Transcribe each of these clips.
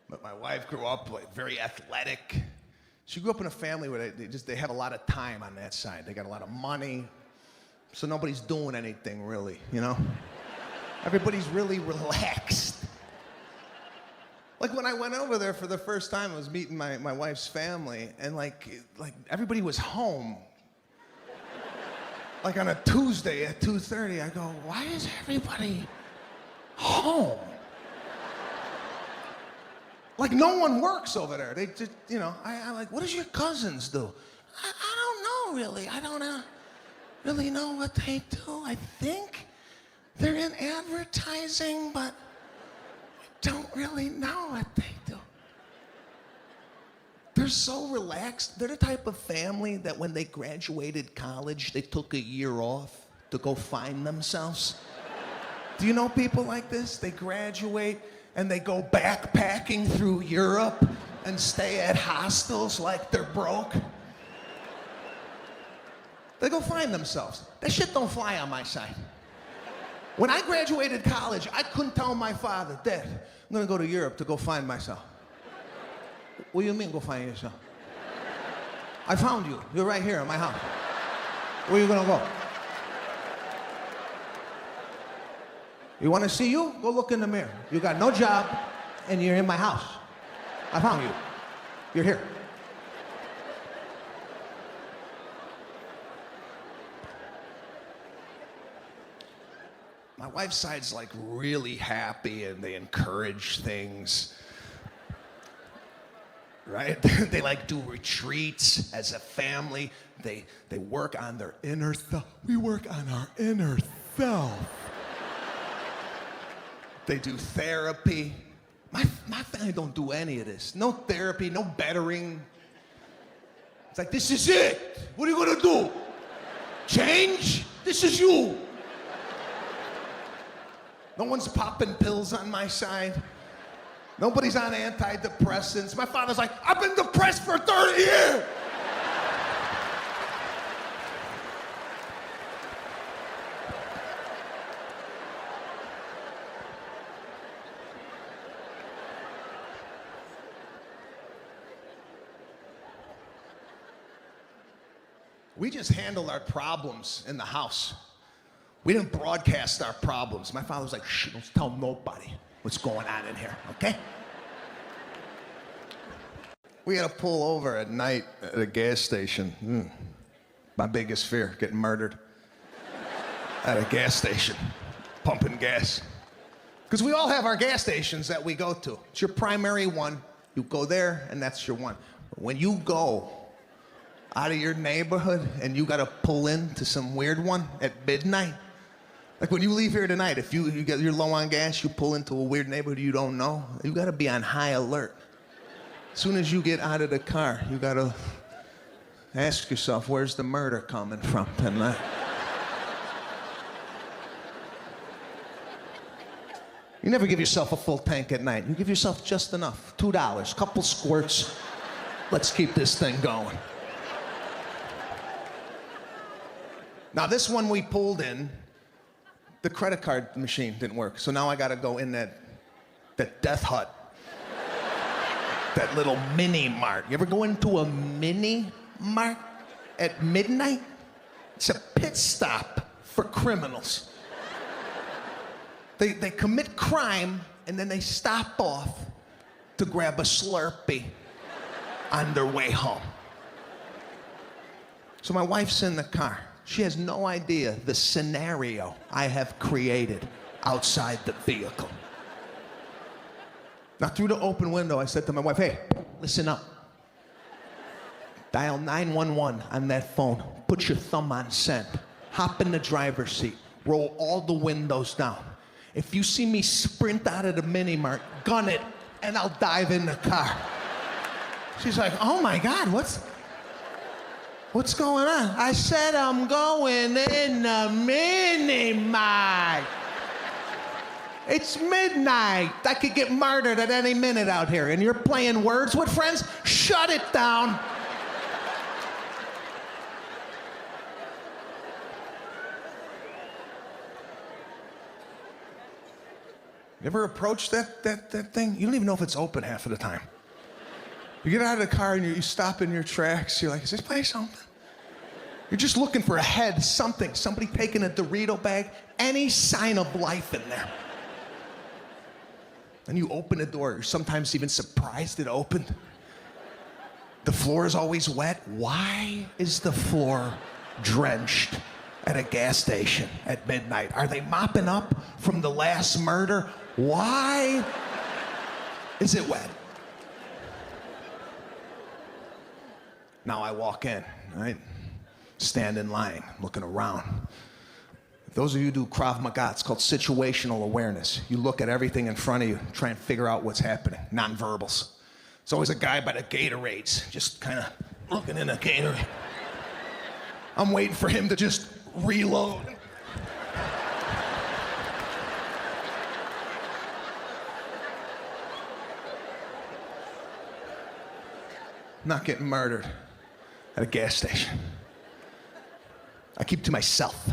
But my wife grew up like very athletic. She grew up in a family where they have a lot of time on that side. They got a lot of money, so nobody's doing anything really, you know? Everybody's really relaxed. Like when I went over there for the first time, I was meeting my wife's family, and like everybody was home. Like on a Tuesday at 2:30, I go, why is everybody home? Like no one works over there. They just, you know, I like, what does your cousins do? I don't know really. I don't really know what they do. I think they're in advertising, but I don't really know what they do. They're so relaxed. They're the type of family that when they graduated college, they took a year off to go find themselves. Do you know people like this? They graduate and they go backpacking through Europe and stay at hostels like they're broke. They go find themselves. That shit don't fly on my side. When I graduated college, I couldn't tell my father, Dad, I'm gonna go to Europe to go find myself. What do you mean, go find yourself? I found you. You're right here in my house. Where are you gonna go? You wanna see you? Go look in the mirror. You got no job, and you're in my house. I found you. You're here. My wife's side's like really happy, and they encourage things. Right? They like do retreats as a family. They work on their inner self. We work on our inner self. They do therapy. My family don't do any of this. No therapy, no bettering. It's like, this is it. What are you gonna do? Change? This is you. No one's popping pills on my side. Nobody's on antidepressants. My father's like, I've been depressed for 30 years. We just handled our problems in the house. We didn't broadcast our problems. My father was like, shh, don't tell nobody what's going on in here, okay? We had to pull over at night at a gas station. My biggest fear, getting murdered at a gas station, pumping gas. Because we all have our gas stations that we go to. It's your primary one. You go there, and that's your one. When you go out of your neighborhood and you gotta pull into some weird one at midnight, like when you leave here tonight, if you're low on gas, you pull into a weird neighborhood you don't know, you gotta be on high alert. As soon as you get out of the car, you gotta ask yourself, where's the murder coming from tonight? You never give yourself a full tank at night. You give yourself just enough, $2, couple squirts. Let's keep this thing going. Now this one we pulled in, the credit card machine didn't work. So now I gotta go in that death hut. That little mini mart. You ever go into a mini mart at midnight? It's a pit stop for criminals. They commit crime and then they stop off to grab a Slurpee on their way home. So my wife's in the car. She has no idea the scenario I have created outside the vehicle. Now, through the open window, I said to my wife, hey, listen up. Dial 911 on that phone. Put your thumb on send. Hop in the driver's seat. Roll all the windows down. If you see me sprint out of the mini-mart, gun it, and I'll dive in the car. She's like, oh my God, What's going on? I said I'm going in the mini-mart. It's midnight. I could get murdered at any minute out here, and you're playing words with friends? Shut it down. You ever approach that thing? You don't even know if it's open half of the time. You get out of the car and you stop in your tracks. You're like, is this place open? You're just looking for a head, something. Somebody taking a Dorito bag, any sign of life in there. And you open the door. You're sometimes even surprised it opened. The floor is always wet. Why is the floor drenched at a gas station at midnight? Are they mopping up from the last murder? Why is it wet? Now I walk in, right? Stand in line, looking around. Those of you who do Krav Maga, it's called situational awareness. You look at everything in front of you, try and figure out what's happening, nonverbals. There's always a guy by the Gatorades, just kind of looking in a Gatorade. I'm waiting for him to just reload. Not getting murdered at a gas station. I keep to myself.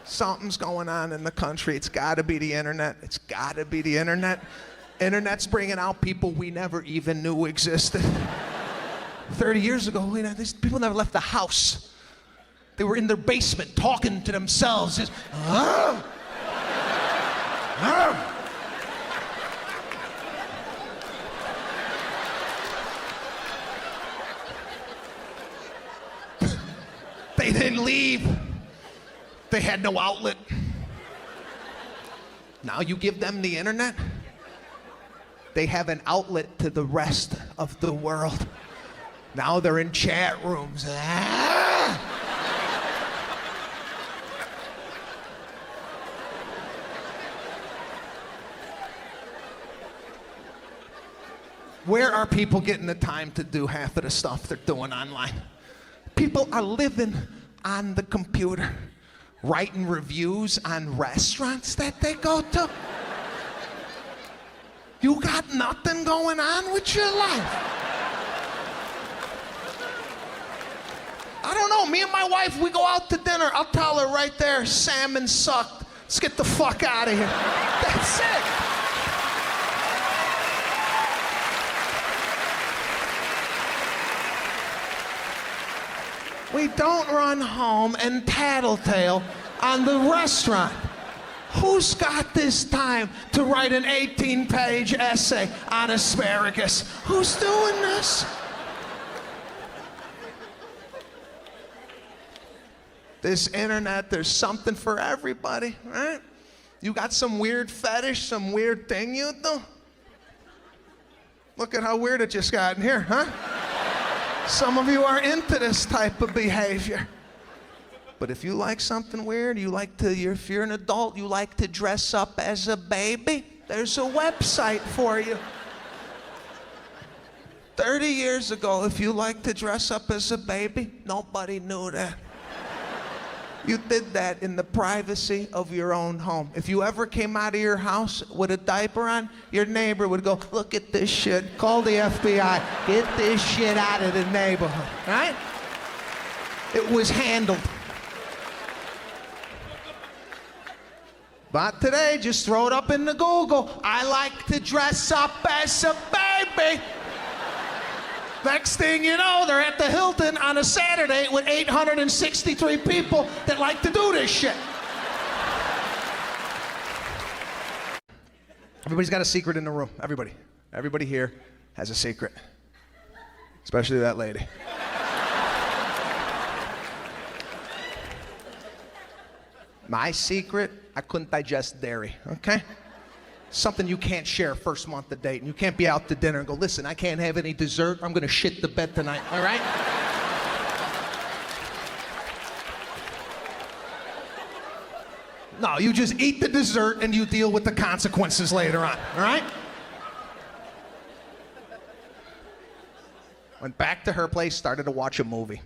Something's going on in the country. It's gotta be the internet. It's gotta be the internet. Internet's bringing out people we never even knew existed. 30 years ago, these people never left the house. They were in their basement talking to themselves. Just, They didn't leave. They had no outlet. Now you give them the internet, they have an outlet to the rest of the world. Now they're in chat rooms. Where are people getting the time to do half of the stuff they're doing online? People are living on the computer, writing reviews on restaurants that they go to. You got nothing going on with your life. I don't know, me and my wife, we go out to dinner. I'll tell her right there, salmon sucked. Let's get the fuck out of here. That's it. We don't run home and tattletale on the restaurant. Who's got this time to write an 18-page essay on asparagus? Who's doing this? This internet, there's something for everybody, right? You got some weird fetish, some weird thing you do? Look at how weird it just got in here, huh? Some of you are into this type of behavior. But if you like something weird, if you're an adult, you like to dress up as a baby, there's a website for you. 30 years ago, if you like to dress up as a baby, nobody knew that. You did that in the privacy of your own home. If you ever came out of your house with a diaper on, your neighbor would go, look at this shit, call the FBI, get this shit out of the neighborhood, right? It was handled. But today, just throw it up in the Google. I like to dress up as a baby. Next thing you know, they're at the Hilton on a Saturday with 863 people that like to do this shit. Everybody's got a secret in the room. Everybody. Everybody here has a secret. Especially that lady. My secret, I couldn't digest dairy, okay? Something you can't share first month of date. And you can't be out to dinner and go, listen, I can't have any dessert. I'm gonna shit the bed tonight, all right? No, you just eat the dessert and you deal with the consequences later on, all right? Went back to her place, started to watch a movie.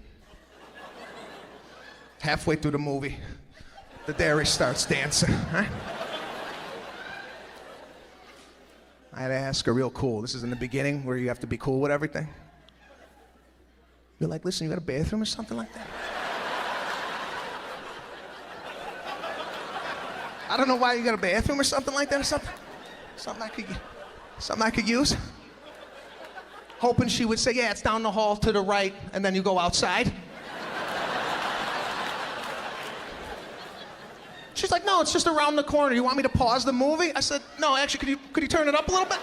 Halfway through the movie, the dairy starts dancing, right? I had to ask her real cool. This is in the beginning where you have to be cool with everything. You're like, listen, you got a bathroom or something like that? I don't know why you got a bathroom or something like that or something. Something I could use. Hoping she would say, yeah, it's down the hall to the right, and then you go outside. She's like, no, it's just around the corner. You want me to pause the movie? I said, no, actually, could you turn it up a little bit?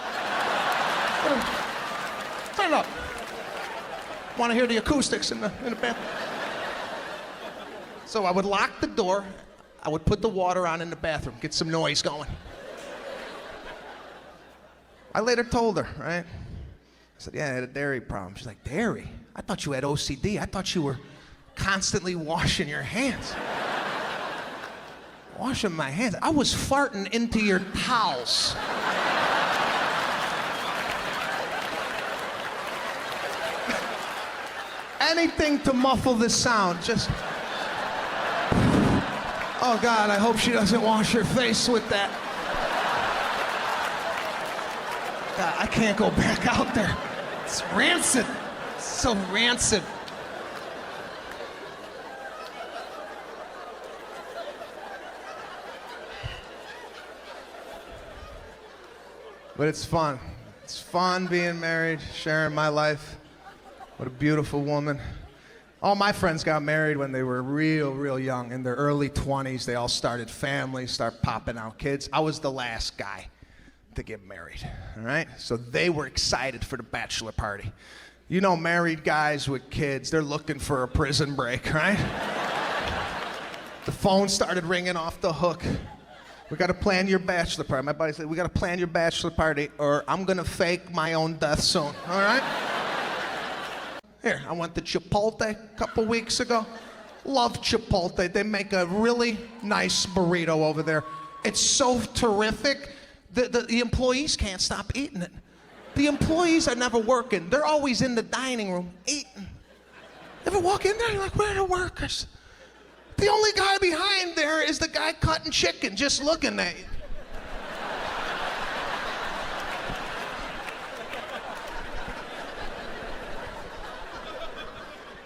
Turn it up. Want to hear the acoustics in the bathroom. So I would lock the door. I would put the water on in the bathroom, get some noise going. I later told her, right? I said, yeah, I had a dairy problem. She's like, dairy? I thought you had OCD. I thought you were constantly washing your hands. Washing my hands? I was farting into your towels. Anything to muffle the sound, just... Oh God, I hope she doesn't wash her face with that. God, I can't go back out there. It's rancid. It's so rancid. But it's fun. It's fun being married, sharing my life. What a beautiful woman. All my friends got married when they were real young. In their early 20s, they all started families, start popping out kids. I was the last guy to get married, all right? So they were excited for the bachelor party. You know, married guys with kids, they're looking for a prison break, right? The phone started ringing off the hook. We gotta plan your bachelor party. My buddy said, we gotta plan your bachelor party or I'm gonna fake my own death soon, all right? Here, I went to Chipotle a couple weeks ago. Love Chipotle. They make a really nice burrito over there. It's so terrific. The employees can't stop eating it. The employees are never working. They're always in the dining room eating. Ever walk in there, you're like, where are the workers? The only guy behind there is the guy cutting chicken, just looking at you.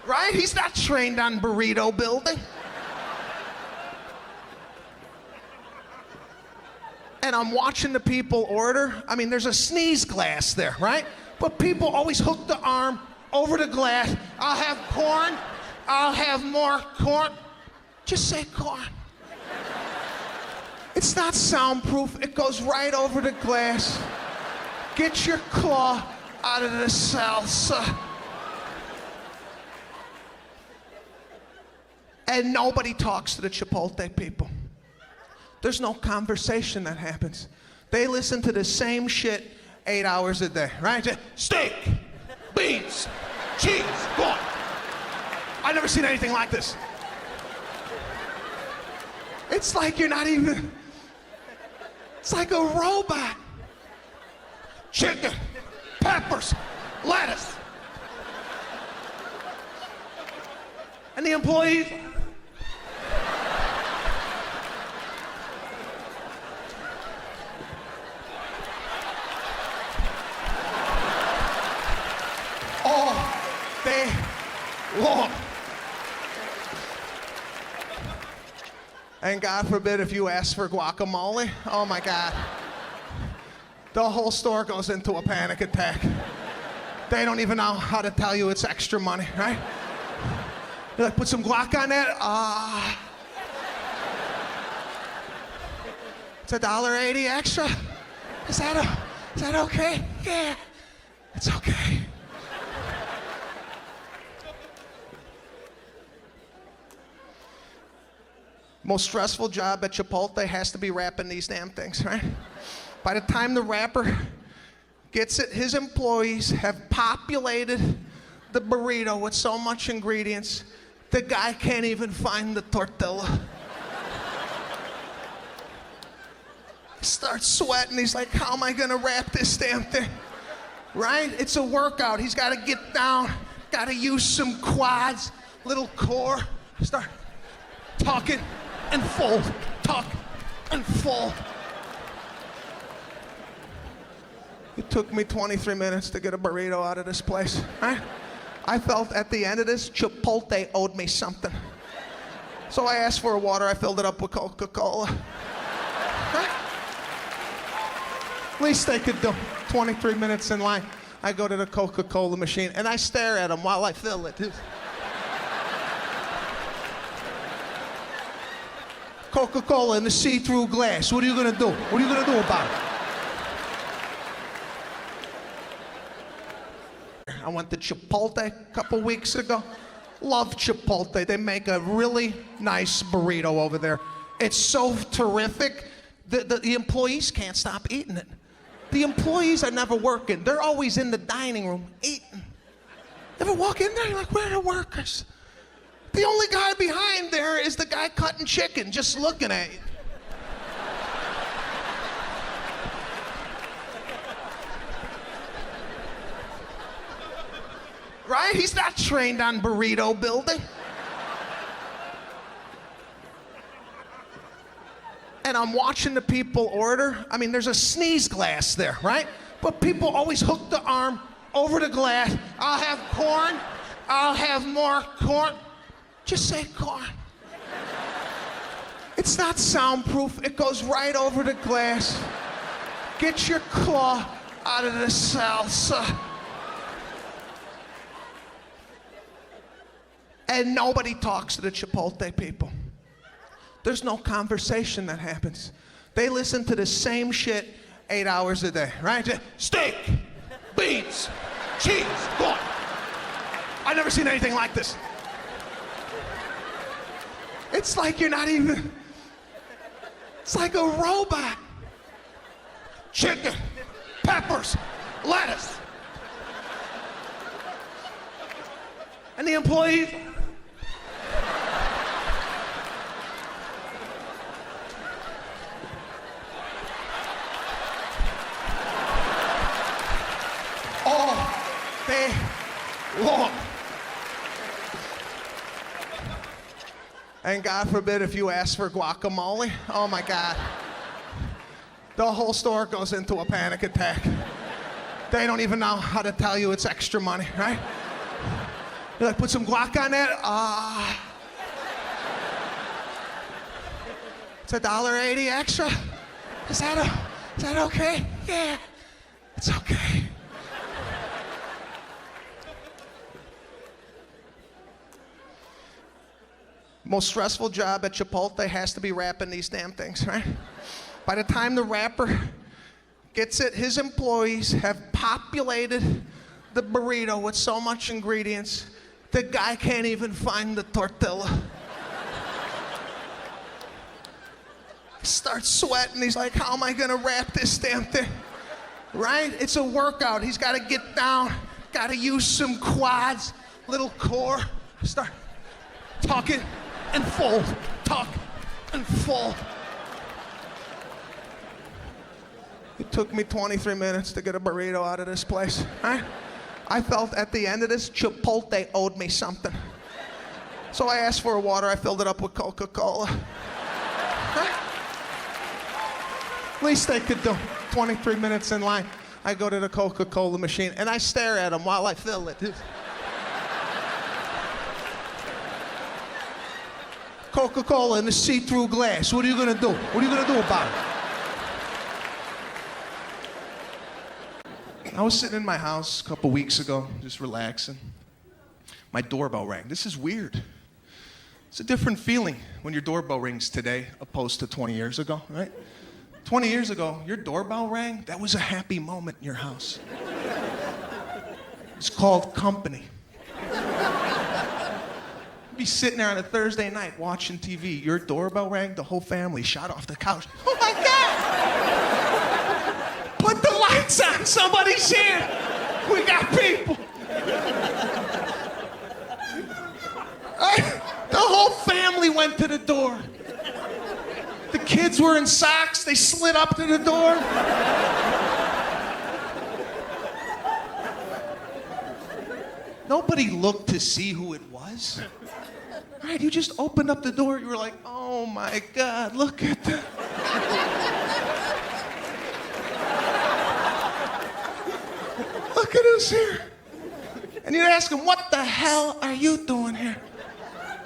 Right? He's not trained on burrito building. And I'm watching the people order. I mean, there's a sneeze glass there, right? But people always hook the arm over the glass. I'll have corn. I'll have more corn. Just say corn. It's not soundproof. It goes right over the glass. Get your claw out of the salsa. And nobody talks to the Chipotle people. There's no conversation that happens. They listen to the same shit 8 hours a day, right? Steak, beans, cheese, go on. I've never seen anything like this. It's like you're not even, it's like a robot. Chicken, peppers, lettuce. And the employees, long. And God forbid if you ask for guacamole, oh my God. The whole store goes into a panic attack. They don't even know how to tell you it's extra money, right? You're like, put some guac on that? It's $1.80 extra? Is that okay? Yeah, it's okay. Most stressful job at Chipotle has to be wrapping these damn things, right? By the time the wrapper gets it, his employees have populated the burrito with so much ingredients, the guy can't even find the tortilla. He starts sweating, he's like, how am I gonna wrap this damn thing? Right? It's a workout, he's gotta get down, gotta use some quads, little core, start talking and fold, tuck and fold. It took me 23 minutes to get a burrito out of this place, right? I felt at the end of this, Chipotle owed me something. So I asked for a water, I filled it up with Coca-Cola. Least they could do. 23 minutes in line. I go to the Coca-Cola machine and I stare at them while I fill it. Coca-Cola in the see-through glass. What are you gonna do? What are you gonna do about it? I went to Chipotle a couple weeks ago. Love Chipotle. They make a really nice burrito over there. It's so terrific. The employees can't stop eating it. The employees are never working. They're always in the dining room eating. Ever walk in there, you're like, where are the workers? The only guy behind there is the guy cutting chicken, just looking at you. Right? He's not trained on burrito building. And I'm watching the people order. I mean, there's a sneeze glass there, right? But people always hook the arm over the glass. I'll have corn. I'll have more corn. Just say corn. It's not soundproof. It goes right over the glass. Get your claw out of the salsa. And nobody talks to the Chipotle people. There's no conversation that happens. They listen to the same shit 8 hours a day, right? Steak, beans, cheese, corn. I've never seen anything like this. It's like you're not even, it's like a robot. Chicken, peppers, lettuce. And the employees, long. And God forbid if you ask for guacamole, oh my God. The whole store goes into a panic attack. They don't even know how to tell you it's extra money, right? You're like, put some guac on that? It's $1.80 extra? Is that okay? Yeah, it's okay. Most stressful job at Chipotle has to be wrapping these damn things, right? By the time the wrapper gets it, his employees have populated the burrito with so much ingredients, the guy can't even find the tortilla. He starts sweating, he's like, how am I gonna wrap this damn thing? Right? It's a workout, he's gotta get down, gotta use some quads, little core, start talking and fold, talk and fold. It took me 23 minutes to get a burrito out of this place, right? I felt at the end of this, Chipotle owed me something. So I asked for a water, I filled it up with Coca-Cola. Right? Least they could do. 23 minutes in line. I go to the Coca-Cola machine and I stare at them while I fill it. Coca-Cola in the see-through glass. What are you gonna do? What are you gonna do about it? I was sitting in my house a couple weeks ago, just relaxing. My doorbell rang. This is weird. It's a different feeling when your doorbell rings today opposed to 20 years ago, right? 20 years ago, your doorbell rang, that was a happy moment in your house. It's called company. Be sitting there on a Thursday night watching TV. Your doorbell rang, the whole family shot off the couch. Oh my God! Put the lights on, somebody's here. We got people. The whole family went to the door. The kids were in socks, they slid up to the door. Nobody looked to see who it was. Right, you just opened up the door, you were like, oh my God, look at that. Look at us here. And you'd ask them, what the hell are you doing here?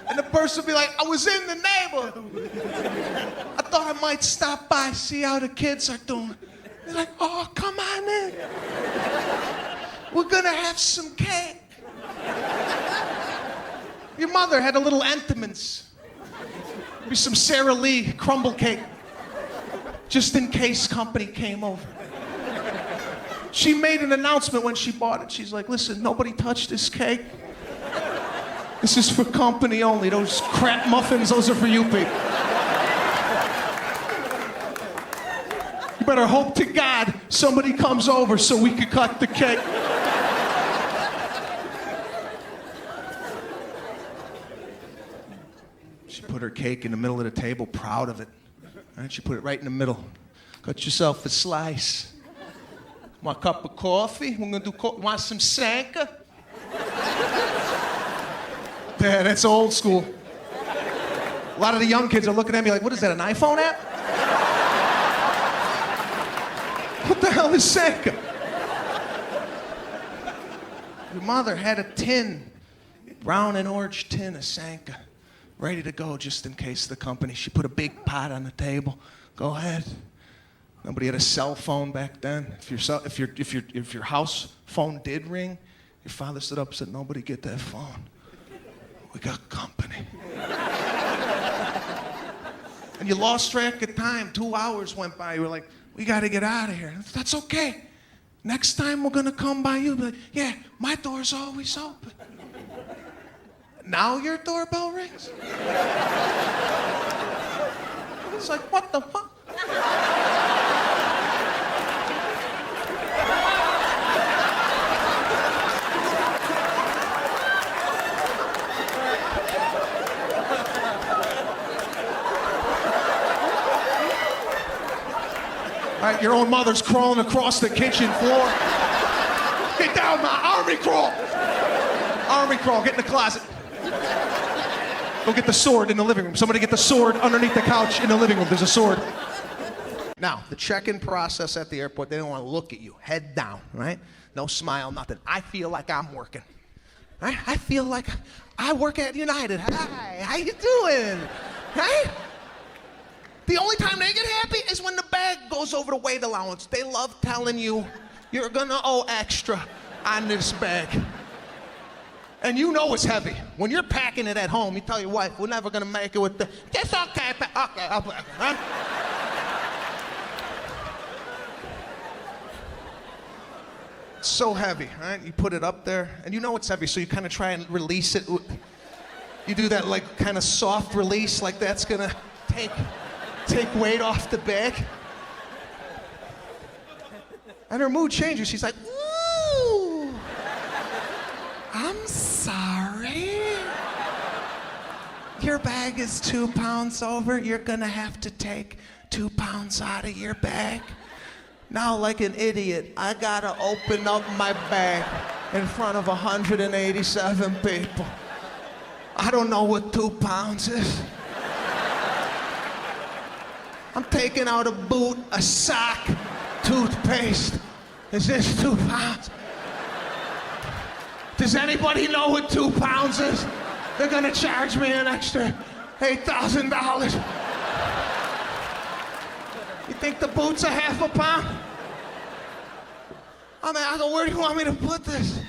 And the person would be like, I was in the neighborhood. I thought I might stop by, see how the kids are doing. They're like, oh, come on in. We're gonna have some cake. Your mother had a little Entenmann's. Maybe some Sara Lee crumble cake. Just in case company came over. She made an announcement when she bought it. She's like, listen, nobody touch this cake. This is for company only. Those crap muffins, those are for you people. You better hope to God somebody comes over so we could cut the cake. She put her cake in the middle of the table, proud of it. Right? She put it right in the middle. Cut yourself a slice. Want a cup of coffee? We're gonna do want some Sanka? Yeah, that's old school. A lot of the young kids are looking at me like, what is that, an iPhone app? What the hell is Sanka? Your mother had a tin, brown and orange tin of Sanka, ready to go just in case the company. She put a big pot on the table. Go ahead. Nobody had a cell phone back then. If your house phone did ring, your father stood up and said, nobody get that phone. We got company. And you lost track of time. 2 hours went by. You were like, we got to get out of here. That's okay. Next time we're going to come by you. Be like, yeah, my door's always open. Now your doorbell rings? It's like, what the fuck? All right, your own mother's crawling across the kitchen floor. Get down, my army crawl. Army crawl, get in the closet. Go get the sword in the living room. Somebody get the sword underneath the couch in the living room. There's a sword. Now, the check-in process at the airport, they don't want to look at you. Head down, right? No smile, nothing. I feel like I'm working. Right? I feel like I work at United. Hi, how you doing? Right? The only time they get happy is when the bag goes over the weight allowance. They love telling you you're gonna owe extra on this bag. And you know it's heavy. When you're packing it at home, you tell your wife, we're never gonna make it with the, it's okay, okay, I'll pack it, right? It's so heavy, right? You put it up there, and you know it's heavy, so you kind of try and release it. You do that like kind of soft release, like that's gonna take weight off the bag. And her mood changes. She's like, ooh, I'm sorry. Your bag is 2 pounds over. You're gonna have to take 2 pounds out of your bag. Now, like an idiot, I gotta open up my bag in front of 187 people. I don't know what 2 pounds is. I'm taking out a boot, a sock, toothpaste. Is this 2 pounds? Does anybody know what 2 pounds is? They're gonna charge me an extra $8,000. You think the boot's a half a pound? I go, where do you want me to put this?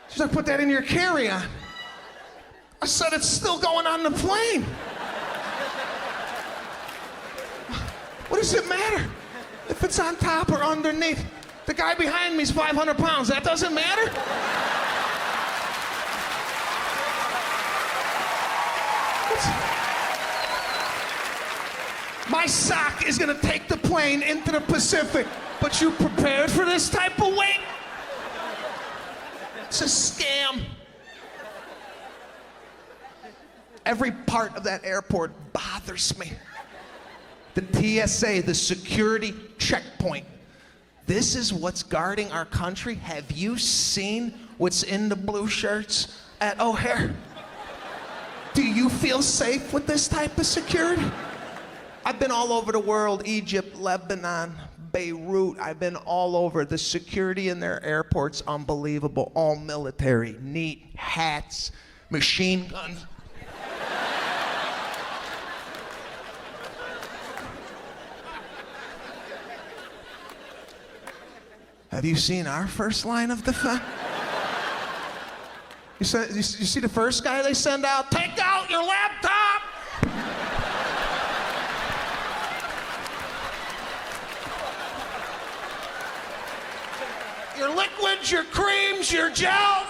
She's like, put that in your carry-on. I said, it's still going on the plane. What does it matter if it's on top or underneath? The guy behind me is 500 pounds. That doesn't matter? My sock is gonna take the plane into the Pacific, but you prepared for this type of weight? It's a scam. Every part of that airport bothers me. The TSA, the security checkpoint. This is what's guarding our country. Have you seen what's in the blue shirts at O'Hare? Do you feel safe with this type of security? I've been all over the world, Egypt, Lebanon, Beirut. I've been all over. The security in their airports, unbelievable. All military, neat, hats, machine guns. Have you seen our first line of defense? You see the first guy they send out? Take out your laptop! Your liquids, your creams, your gel.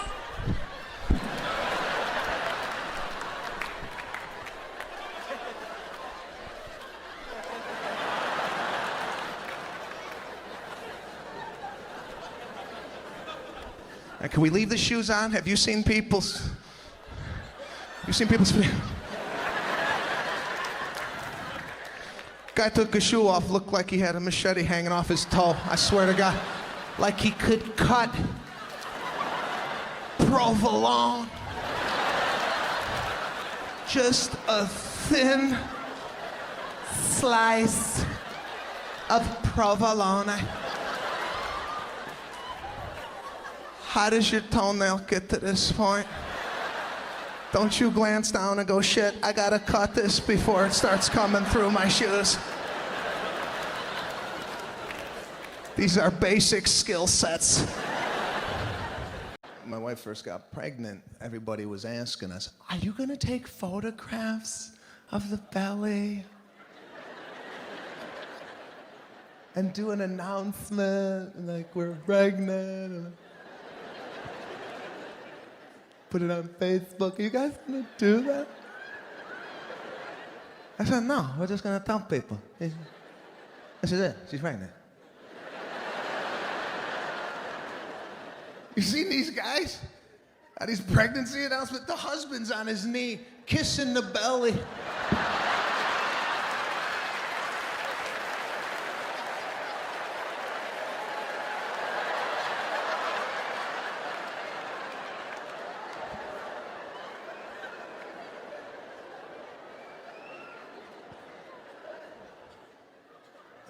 And can we leave the shoes on? Have you seen people's? Guy took his shoe off, looked like he had a machete hanging off his toe. I swear to God, like he could cut provolone. Just a thin slice of provolone. How does your toenail get to this point? Don't you glance down and go, shit, I gotta cut this before it starts coming through my shoes. These are basic skill sets. When my wife first got pregnant, everybody was asking us, are you gonna take photographs of the belly? And do an announcement, like we're pregnant? Put it on Facebook. Are you guys gonna do that? I said, no, we're just gonna tell people. This is it, she's pregnant. You seen these guys? At his pregnancy announcement, the husband's on his knee, kissing the belly.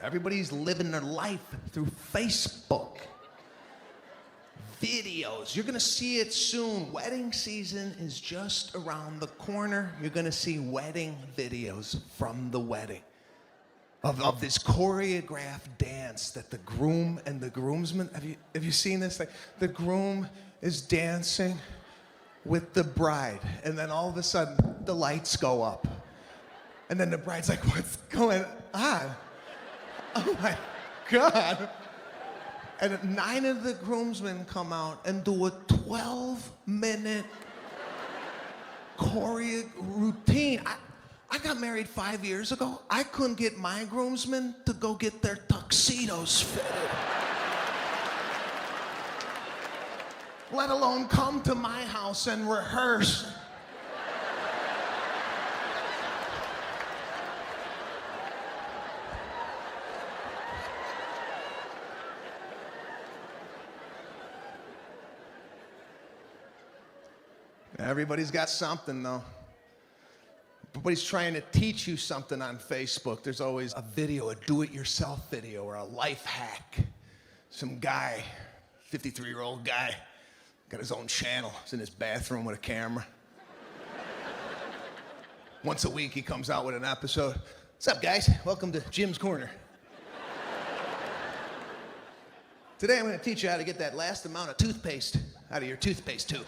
Everybody's living their life through Facebook. Videos. You're gonna see it soon. Wedding season is just around the corner. You're gonna see wedding videos from the wedding. Of this choreographed dance that the groom and the groomsmen, have you seen this? Like, the groom is dancing with the bride, and then all of a sudden, the lights go up. And then the bride's like, what's going on? Oh my God. And 9 of the groomsmen come out and do a 12-minute choreo routine. I got married 5 years ago. I couldn't get my groomsmen to go get their tuxedos fitted. Let alone come to my house and rehearse. Everybody's got something, though. Everybody's trying to teach you something on Facebook. There's always a video, a do-it-yourself video, or a life hack. Some guy, 53-year-old guy, got his own channel. He's in his bathroom with a camera. Once a week, he comes out with an episode. What's up, guys? Welcome to Jim's Corner. Today, I'm going to teach you how to get that last amount of toothpaste out of your toothpaste tube.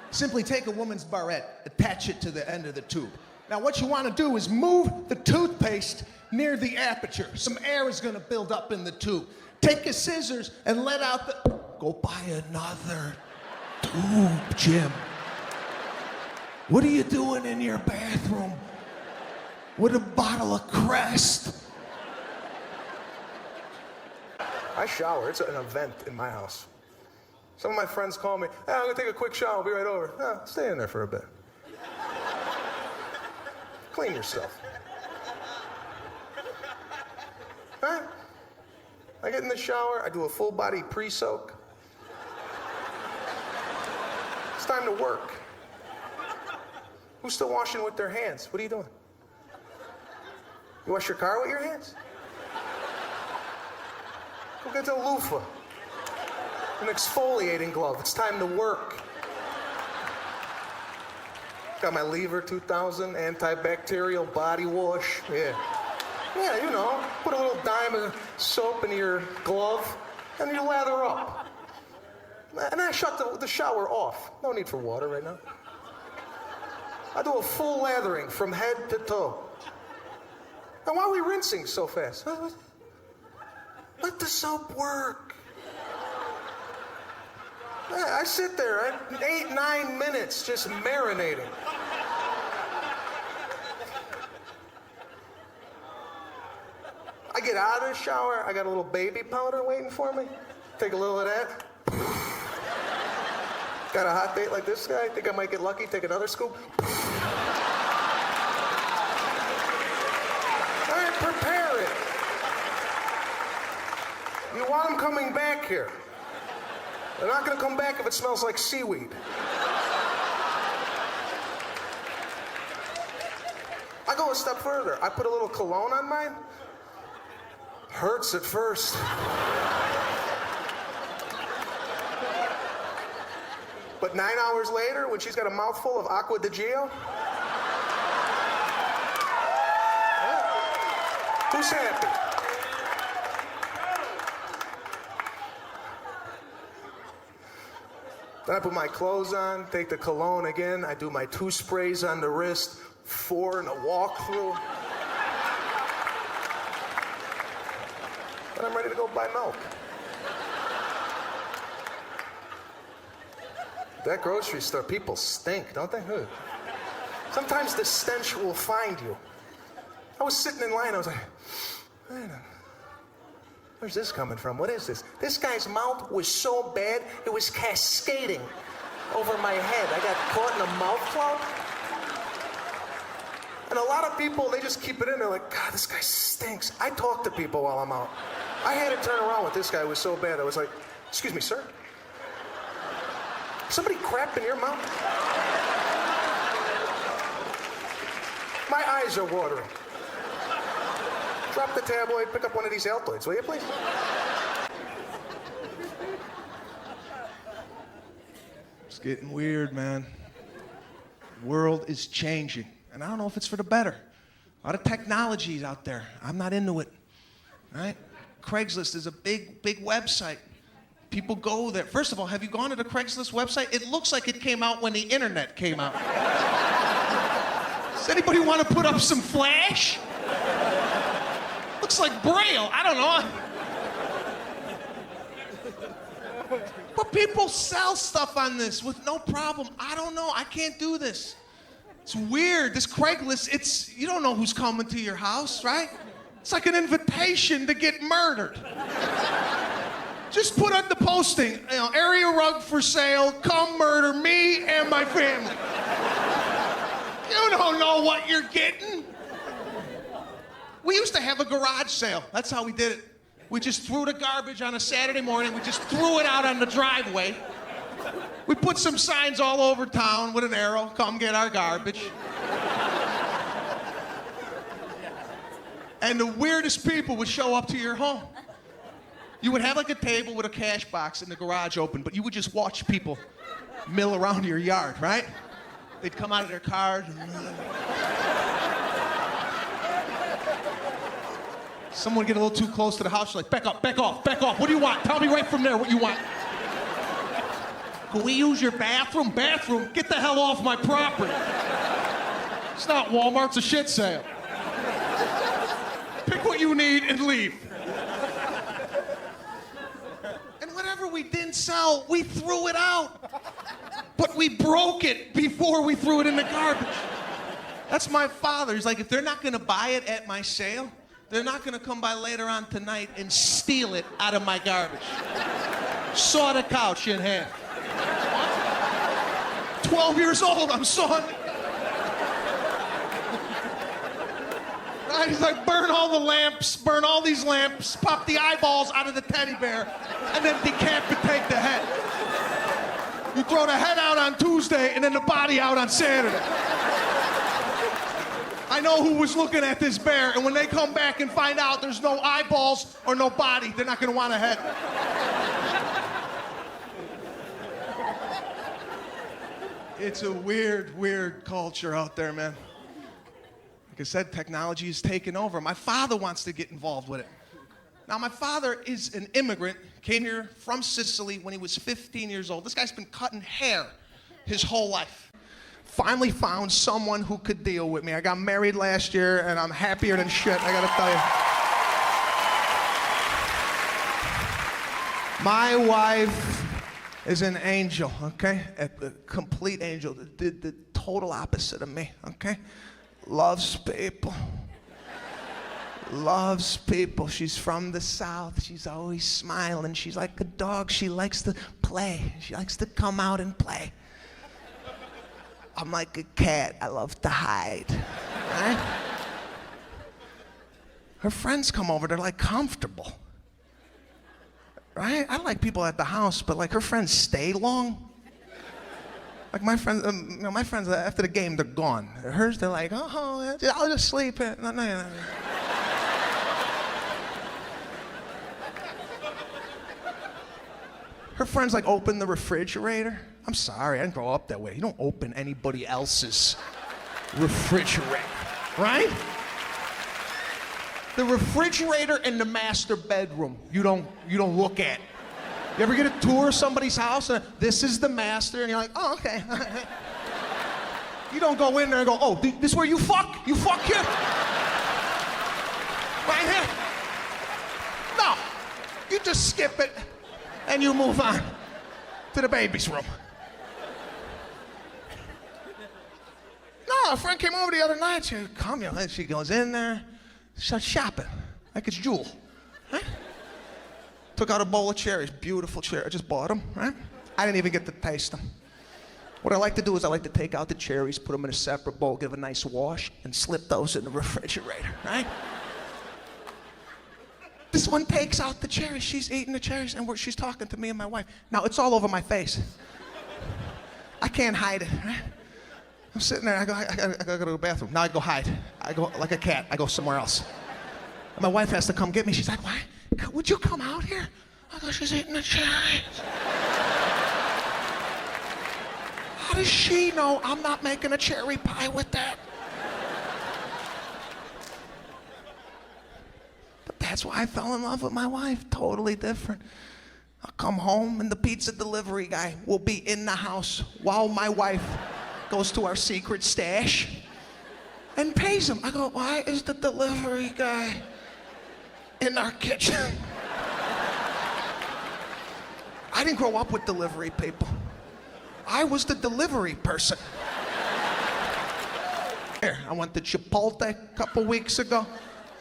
Simply take a woman's barrette, attach it to the end of the tube. Now what you want to do is move the toothpaste near the aperture. Some air is going to build up in the tube. Take your scissors and let out the... Go buy another tube, Jim. What are you doing in your bathroom with a bottle of Crest? I shower. It's an event in my house. Some of my friends call me, hey, I'm gonna take a quick shower, I'll be right over. Stay in there for a bit. Clean yourself. All right? I get in the shower, I do a full body pre-soak. It's time to work. Who's still washing with their hands? What are you doing? You wash your car with your hands? Go get a loofah. An exfoliating glove. It's time to work. Got my Lever 2000 antibacterial body wash. Yeah. Yeah, you know, put a little dime of soap in your glove, and you lather up. And I shut the shower off. No need for water right now. I do a full lathering from head to toe. And why are we rinsing so fast? Let the soap work. I sit there 8, 9 minutes just marinating. I get out of the shower, I got a little baby powder waiting for me. Take a little of that. Got a hot date like this guy? Think I might get lucky, take another scoop? All right, prepare it. You want them coming back here. They're not gonna come back if it smells like seaweed. I go a step further. I put a little cologne on mine. Hurts at first. But 9 hours later, when she's got a mouthful of Aqua di Gio, who's happy? Then I put my clothes on, take the cologne again. I do my 2 sprays on the wrist, 4 in a walkthrough. Then I'm ready to go buy milk. That grocery store, people stink, don't they? Sometimes the stench will find you. I was sitting in line, I was like, where's this coming from? What is this? This guy's mouth was so bad, it was cascading over my head. I got caught in a mouth cloud. And a lot of people, they just keep it in. They're like, God, this guy stinks. I talk to people while I'm out. I had to turn around with this guy. It was so bad. I was like, excuse me, sir? Somebody crap in your mouth? My eyes are watering. Drop the tabloid, pick up one of these Altoids, will you, please? It's getting weird, man. The world is changing. And I don't know if it's for the better. A lot of technologies out there. I'm not into it. All right? Craigslist is a big website. People go there. First of all, have you gone to the Craigslist website? It looks like it came out when the internet came out. Does anybody want to put up some flash? Looks like Braille. I don't know. But people sell stuff on this with no problem. I don't know. I can't do this. It's weird. This Craigslist, you don't know who's coming to your house, right? It's like an invitation to get murdered. Just put on the posting, area rug for sale, come murder me and my family. You don't know what you're getting. We used to have a garage sale. That's how we did it. We just threw the garbage on a Saturday morning. We just threw it out on the driveway. We put some signs all over town with an arrow, come get our garbage. And the weirdest people would show up to your home. You would have like a table with a cash box in the garage open, but you would just watch people mill around your yard, right? They'd come out of their cars. Someone would get a little too close to the house, like, back up, back off, back off. What do you want? Tell me right from there what you want. Can we use your bathroom? Bathroom? Get the hell off my property. It's not Walmart, it's a shit sale. Pick what you need and leave. And whatever we didn't sell, we threw it out. But we broke it before we threw it in the garbage. That's my father. He's like, if they're not gonna buy it at my sale, they're not gonna come by later on tonight and steal it out of my garbage. Saw the couch in half. 12 years old, I'm sawing. Right? He's like, burn all the lamps, burn all these lamps, pop the eyeballs out of the teddy bear, and then decapitate the head. You throw the head out on Tuesday and then the body out on Saturday. I know who was looking at this bear, and when they come back and find out there's no eyeballs or no body, they're not gonna want a head. It's a weird culture out there, man. Like I said, technology is taking over. My father wants to get involved with it. Now, my father is an immigrant, came here from Sicily when he was 15 years old. This guy's been cutting hair his whole life. Finally found someone who could deal with me. I got married last year, and I'm happier than shit, I gotta tell you. My wife is an angel, okay? A complete angel, the total opposite of me, okay? Loves people. Loves people. She's from the South. She's always smiling. She's like a dog. She likes to play. She likes to come out and play. I'm like a cat. I love to hide. Right? Her friends come over. They're like comfortable. Right? I like people at the house, but like her friends stay long. Like my friends, my friends after the game, they're gone. Hers, they're like, oh, I'll just sleep here. No. Her friends like open the refrigerator. I'm sorry, I didn't grow up that way. You don't open anybody else's refrigerator, right? The refrigerator in the master bedroom, you don't look at. You ever get a tour of somebody's house and this is the master and you're like, oh, okay. You don't go in there and go, oh, this is where you fuck? You fuck here? Right here? No, you just skip it and you move on to the baby's room. No, a friend came over the other night, she goes in there, starts shopping, like it's Jewel, right? Took out a bowl of cherries, beautiful cherries, I just bought them, right? I didn't even get to taste them. What I like to do is I like to take out the cherries, put them in a separate bowl, give a nice wash, and slip those in the refrigerator, right? This one takes out the cherries, she's eating the cherries, and she's talking to me and my wife. Now, it's all over my face. I can't hide it, right? I'm sitting there, I gotta go to the bathroom. Now I go hide. I go like a cat, I go somewhere else. And my wife has to come get me. She's like, why? Would you come out here? I go, she's eating the cherries. How does she know I'm not making a cherry pie with that? But that's why I fell in love with my wife, totally different. I'll come home and the pizza delivery guy will be in the house while my wife goes to our secret stash and pays him. I go, why is the delivery guy in our kitchen? I didn't grow up with delivery people. I was the delivery person. Here, I went to Chipotle a couple weeks ago.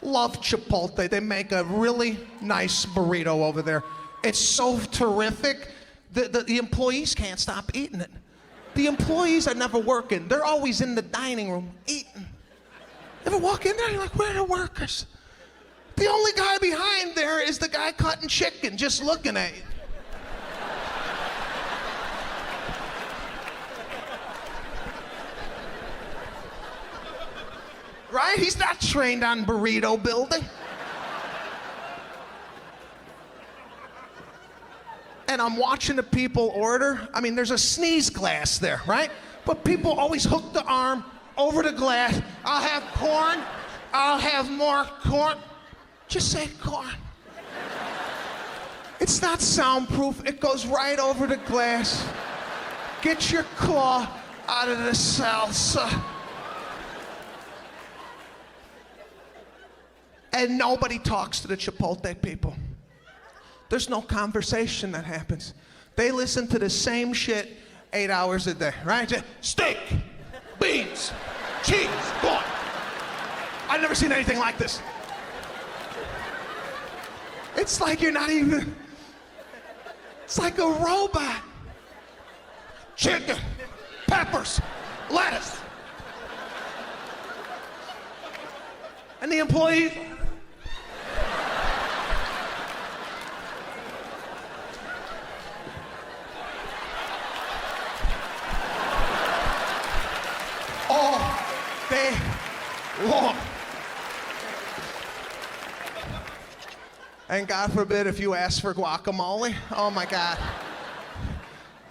Love Chipotle. They make a really nice burrito over there. It's so terrific. The employees can't stop eating it. The employees are never working. They're always in the dining room eating. Ever walk in there, you're like, where are the workers? The only guy behind there is the guy cutting chicken, just looking at you. Right? He's not trained on burrito building. And I'm watching the people order. I mean, there's a sneeze glass there, right? But people always hook the arm over the glass. I'll have corn. I'll have more corn. Just say corn. It's not soundproof. It goes right over the glass. Get your claw out of the salsa. And nobody talks to the Chipotle people. There's no conversation that happens. They listen to the same shit 8 hours a day, right? Steak, beans, cheese, corn. I've never seen anything like this. It's like you're not even, it's like a robot. Chicken, peppers, lettuce. And the employees, all day long. And God forbid if you ask for guacamole, oh my God.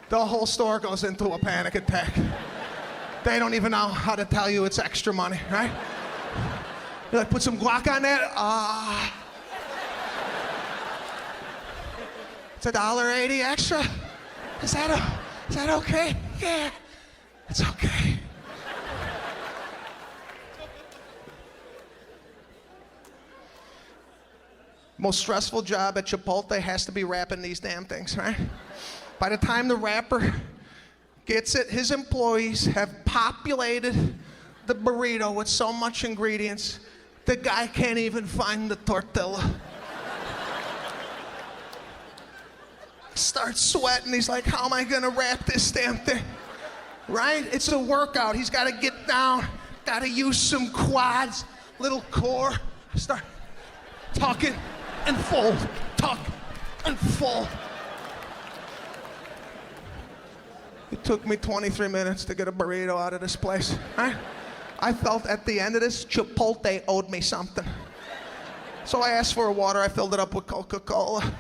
The whole store goes into a panic attack. They don't even know how to tell you it's extra money, right? You're like, put some guac on that? It's $1.80 extra? Is that okay? Yeah, it's okay. Most stressful job at Chipotle has to be wrapping these damn things, right? By the time the wrapper gets it, his employees have populated the burrito with so much ingredients, the guy can't even find the tortilla. Starts sweating, he's like, how am I gonna wrap this damn thing? Right? It's a workout, he's gotta get down, gotta use some quads, little core, start talking and fold, tuck and fold. It took me 23 minutes to get a burrito out of this place. I felt at the end of this, Chipotle owed me something. So I asked for a water, I filled it up with Coca-Cola.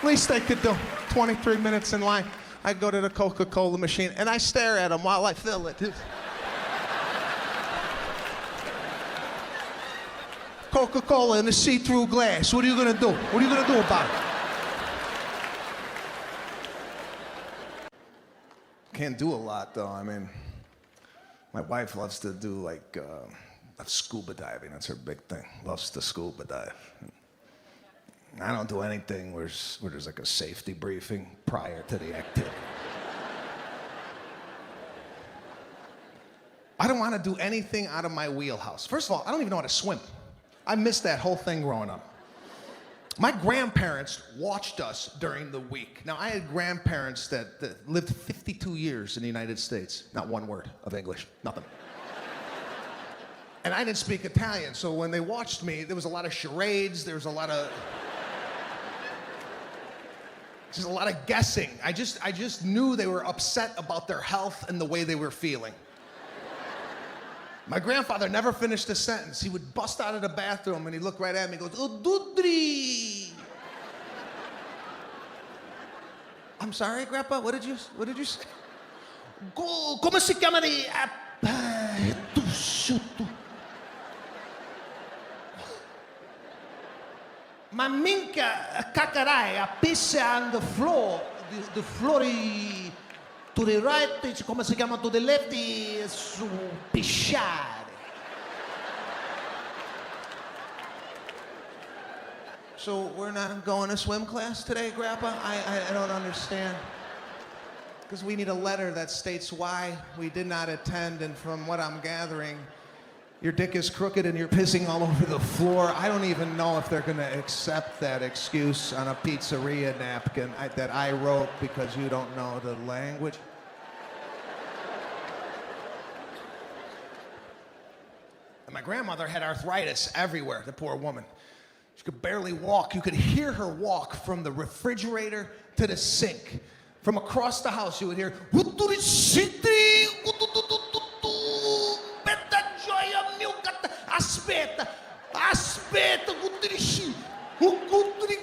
Least they could do. 23 minutes in line. I go to the Coca-Cola machine and I stare at him while I fill it. Coca-Cola in a see-through glass. What are you gonna do? What are you gonna do about it? Can't do a lot though. I mean, my wife loves to do like scuba diving. That's her big thing. Loves to scuba dive. I don't do anything where there's like a safety briefing prior to the activity. I don't want to do anything out of my wheelhouse. First of all, I don't even know how to swim. I missed that whole thing growing up. My grandparents watched us during the week. Now, I had grandparents that lived 52 years in the United States. Not one word of English, nothing. And I didn't speak Italian, so when they watched me, there was a lot of charades, there was a lot of... just a lot of guessing. I just knew they were upset about their health and the way they were feeling. My grandfather never finished a sentence. He would bust out of the bathroom and he'd look right at me and goes, "Oh, Dudri." I'm sorry, Grandpa, what did you say? Come si chiama lì? Ma minchia, cacarai, a piss on the floor. The floor to the right, come si chiama, to the left, su pisciare. So we're not going to swim class today, Grandpa? I don't understand. Because we need a letter that states why we did not attend, and from what I'm gathering, your dick is crooked and you're pissing all over the floor. I don't even know if they're gonna accept that excuse on a pizzeria napkin that I wrote because you don't know the language. And my grandmother had arthritis everywhere, the poor woman. She could barely walk. You could hear her walk from the refrigerator to the sink. From across the house, you would hear, aspetta, Guttrisci, o Guttri,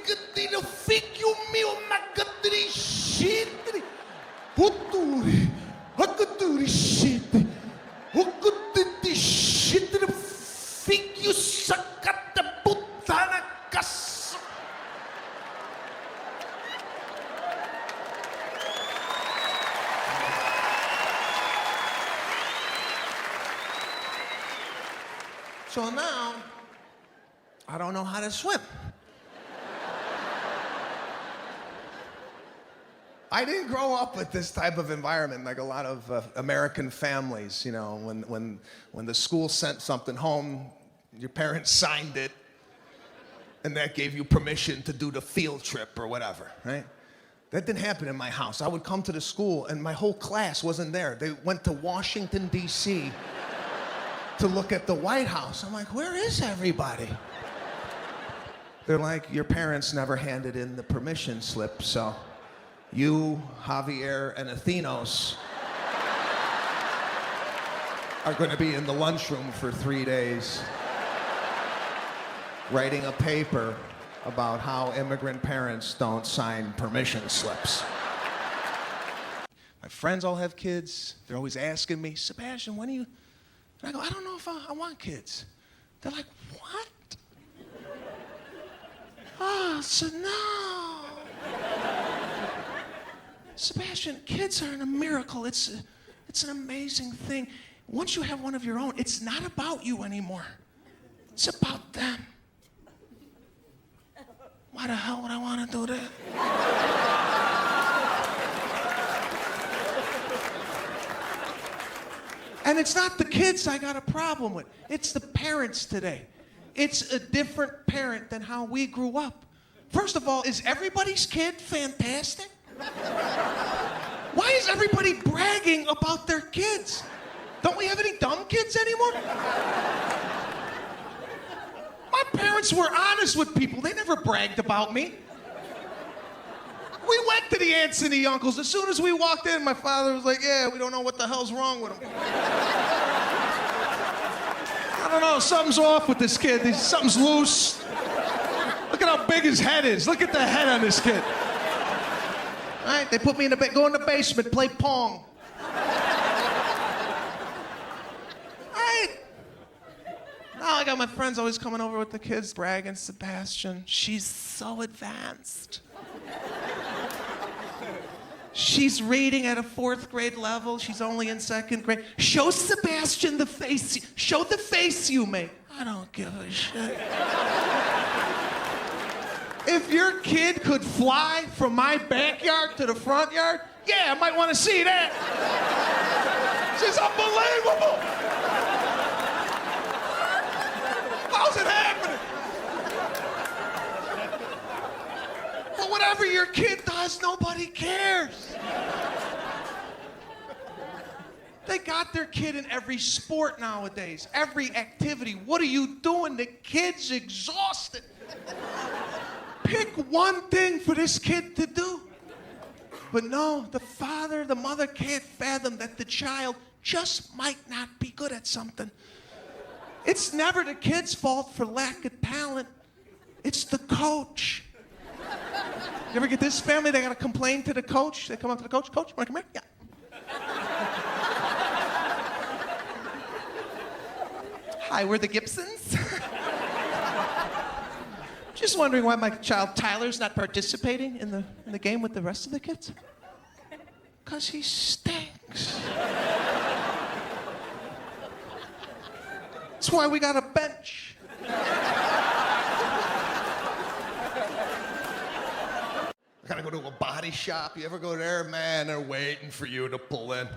figlio mio, ma Guttrisci, Gutturi, o Guttrisci, o Guttrisci, figlio saccata puttana cazzo. So now, I don't know how to swim. I didn't grow up with this type of environment like a lot of American families. You know, when the school sent something home, your parents signed it, and that gave you permission to do the field trip or whatever, right? That didn't happen in my house. I would come to the school, and my whole class wasn't there. They went to Washington, D.C., to look at the White House. I'm like, where is everybody? They're like, your parents never handed in the permission slip, so you, Javier, and Athenos are going to be in the lunchroom for 3 days writing a paper about how immigrant parents don't sign permission slips. My friends all have kids. They're always asking me, Sebastian, when are you And I go, I don't know if I want kids. They're like, what? Oh, so no. Sebastian, kids are a miracle. It's an amazing thing. Once you have one of your own, it's not about you anymore. It's about them. Why the hell would I want to do that? And it's not the kids I got a problem with. It's the parents today. It's a different parent than how we grew up. First of all, is everybody's kid fantastic? Why is everybody bragging about their kids? Don't we have any dumb kids anymore? My parents were honest with people. They never bragged about me. We went to the aunts and the uncles. As soon as we walked in, my father was like, yeah, we don't know what the hell's wrong with him. I don't know, something's off with this kid. Something's loose. Look at how big his head is. Look at the head on this kid. All right, they put me in the go in the basement, play Pong. Now I got my friends always coming over with the kids, bragging, Sebastian, she's so advanced. She's reading at a 4th grade level. She's only in 2nd grade. Show Sebastian the face. Show the face you make. I don't give a shit. If your kid could fly from my backyard to the front yard, yeah, I might want to see that. She's unbelievable. How's it happening? But whatever your kid does, nobody cares. They got their kid in every sport nowadays, every activity. What are you doing? The kid's exhausted. Pick one thing for this kid to do. But no, the father, the mother can't fathom that the child just might not be good at something. It's never the kid's fault for lack of talent. It's the coach. You ever get this family, they gotta complain to the coach? They come up to the coach, Coach, wanna come here? Yeah. Hi, we're the Gibsons. Just wondering why my child Tyler's not participating in the game with the rest of the kids. 'Cause he stinks. That's why we got a bench. I gotta go to a body shop. You ever go there? Man, they're waiting for you to pull in.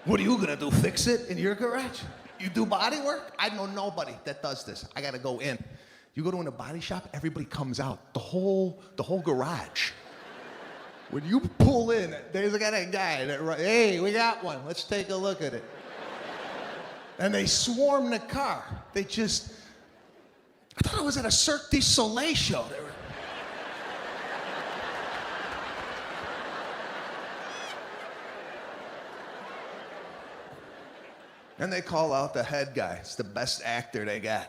What are you gonna do, fix it in your garage? You do body work? I know nobody that does this. I gotta go in. You go to a body shop, everybody comes out. The whole garage. When you pull in, there's a guy that, hey, we got one. Let's take a look at it. And they swarm the car. I thought I was at a Cirque du Soleil show. And they call out the head guy. It's the best actor they got.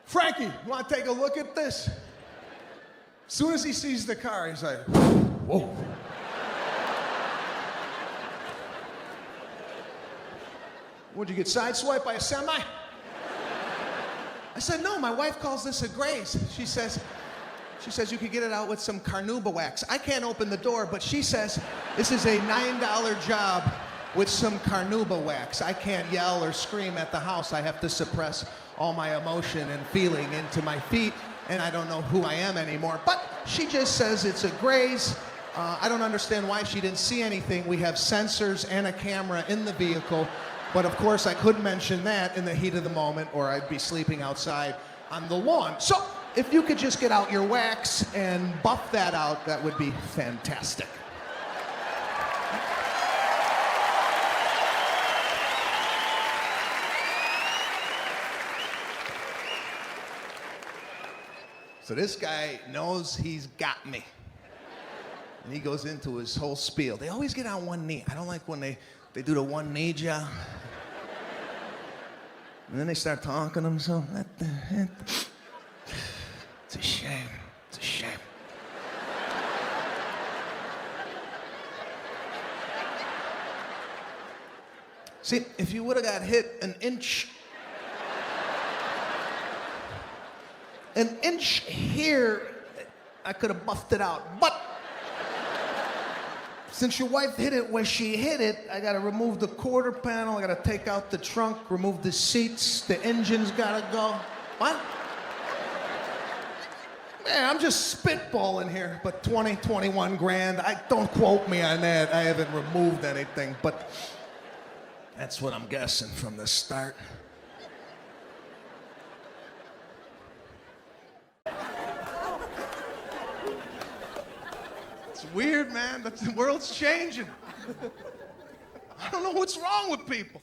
Frankie, you want to take a look at this? As soon as he sees the car, he's like, whoa. Would you get sideswiped by a semi? I said, no, my wife calls this a graze. She says you could get it out with some carnauba wax. I can't open the door, but she says this is a $9 job with some carnauba wax. I can't yell or scream at the house. I have to suppress all my emotion and feeling into my feet, and I don't know who I am anymore. But she just says it's a graze. I don't understand why she didn't see anything. We have sensors and a camera in the vehicle, but of course I couldn't mention that in the heat of the moment, or I'd be sleeping outside on the lawn. So if you could just get out your wax and buff that out, that would be fantastic. So this guy knows he's got me. And he goes into his whole spiel. They always get on one knee. I don't like when they do the one knee job. And then they start talking to themselves. It's a shame. It's a shame. See, if you would have got hit an inch here, I could have buffed it out. But since your wife hit it where she hit it, I gotta remove the quarter panel, I gotta take out the trunk, remove the seats, the engine's gotta go. What? Man, I'm just spitballing here, but 21 grand. Don't quote me on that. I haven't removed anything, but that's what I'm guessing from the start. It's weird, man. The world's changing. I don't know what's wrong with people.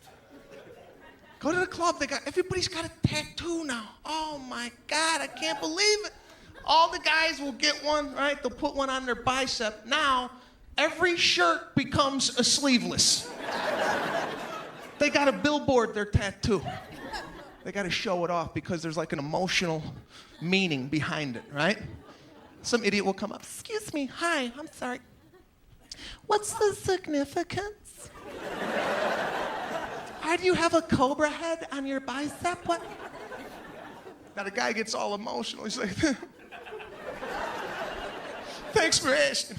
Go to the club, everybody's got a tattoo now. Oh my God, I can't believe it. All the guys will get one, right? They'll put one on their bicep. Now, every shirt becomes a sleeveless. They got to billboard their tattoo. They got to show it off because there's like an emotional meaning behind it, right? Some idiot will come up, excuse me, hi, I'm sorry. What's the significance? Why do you have a cobra head on your bicep? What? Now the guy gets all emotional. He's like, thanks for asking.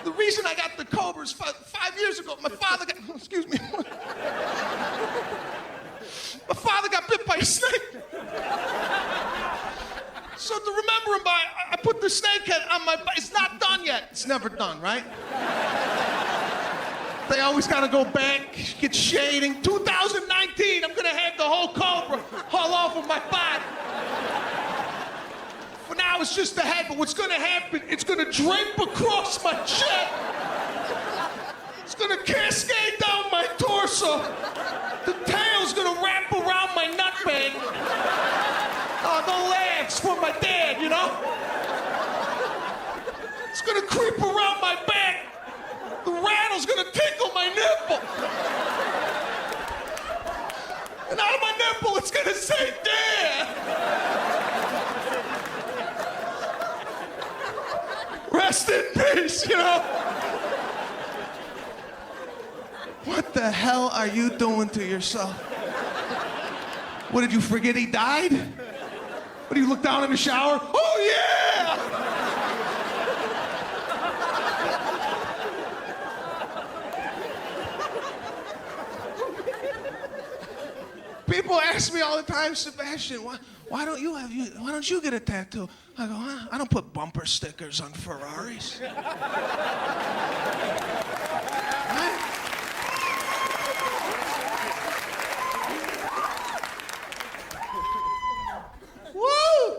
The reason I got the cobra is 5 years ago, my father got, excuse me. My father got bit by a snake. So to remember him by, I put the snake head on my bike. It's not done yet. It's never done, right? They always gotta go back, get shading. 2019, I'm gonna have the whole cobra all over my body. For now, it's just the head, but what's gonna happen, it's gonna drape across my chest. It's gonna cascade down my torso. The tail's gonna wrap around my nutbag. Oh, the legs for my dad, you know? It's gonna creep around my back. The rattle's gonna tickle my nipple. And out of my nipple, it's gonna say, Dad. Rest in peace, you know? What the hell are you doing to yourself? What, did you forget he died? What, do you look down in the shower? Oh, yeah! People ask me all the time, Sebastian, why don't you get a tattoo? I go, I don't put bumper stickers on Ferraris. Woo!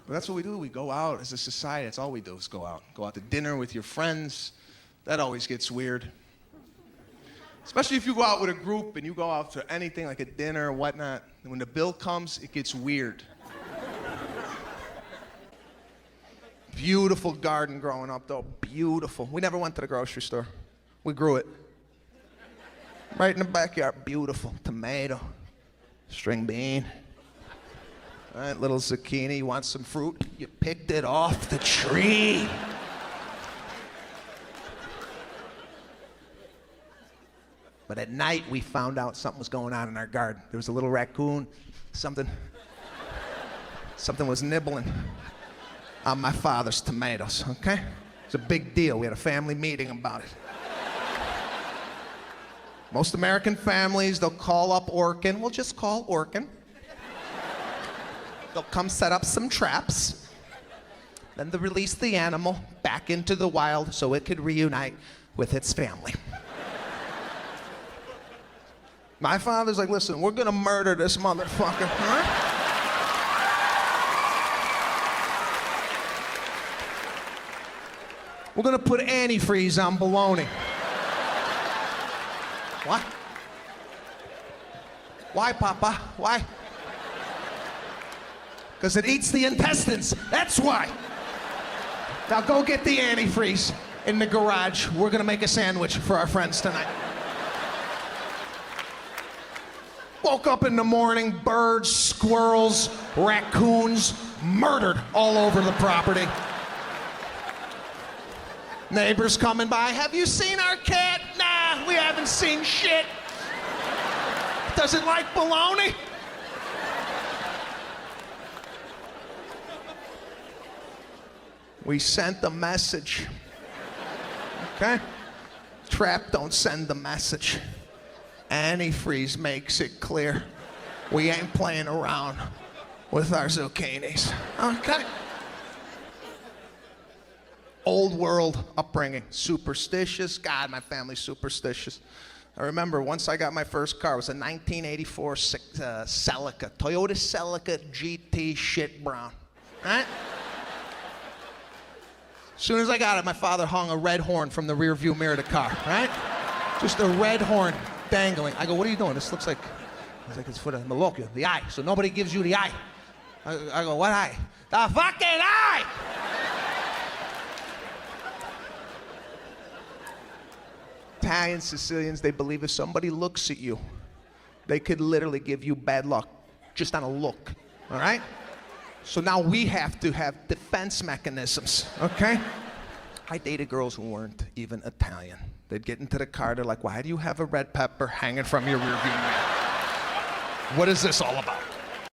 But that's what we do. We go out as a society. That's all we do is go out. Go out to dinner with your friends. That always gets weird. Especially if you go out with a group and you go out to anything like a dinner or whatnot. And when the bill comes, it gets weird. Beautiful garden growing up, though. Beautiful. We never went to the grocery store. We grew it. Right in the backyard. Beautiful. Tomato. String bean. All right, little zucchini. You want some fruit? You picked it off the tree. But at night, we found out something was going on in our garden. There was a little raccoon. Something was nibbling on my father's tomatoes, okay? It's a big deal. We had a family meeting about it. Most American families, they'll call up Orkin. We'll just call Orkin. They'll come set up some traps. Then they'll release the animal back into the wild so it could reunite with its family. My father's like, listen, we're gonna murder this motherfucker, huh? We're gonna put antifreeze on bologna. What? Why, Papa? Why? Because it eats the intestines, that's why. Now go get the antifreeze in the garage. We're gonna make a sandwich for our friends tonight. Woke up in the morning, birds, squirrels, raccoons, murdered all over the property. Neighbors coming by, have you seen our cat? Nah, we haven't seen shit. Does it like bologna? We sent the message. Okay? Trap don't send the message. Antifreeze makes it clear. We ain't playing around with our zucchinis. Okay? Old world upbringing. Superstitious. God, my family's superstitious. I remember once I got my first car, it was a 1984 Celica. Toyota Celica GT shit brown. Right? As soon as I got it, my father hung a red horn from the rear view mirror of the car, right? Just a red horn dangling. I go, what are you doing? This looks like, he's like, it's for the Milwaukee, the eye. So nobody gives you the eye. I go, what eye? The fucking eye! Italians, Sicilians, they believe if somebody looks at you, they could literally give you bad luck just on a look, all right? So now we have to have defense mechanisms, okay? I dated girls who weren't even Italian. They'd get into the car, they're like, why do you have a red pepper hanging from your rearview mirror? What is this all about?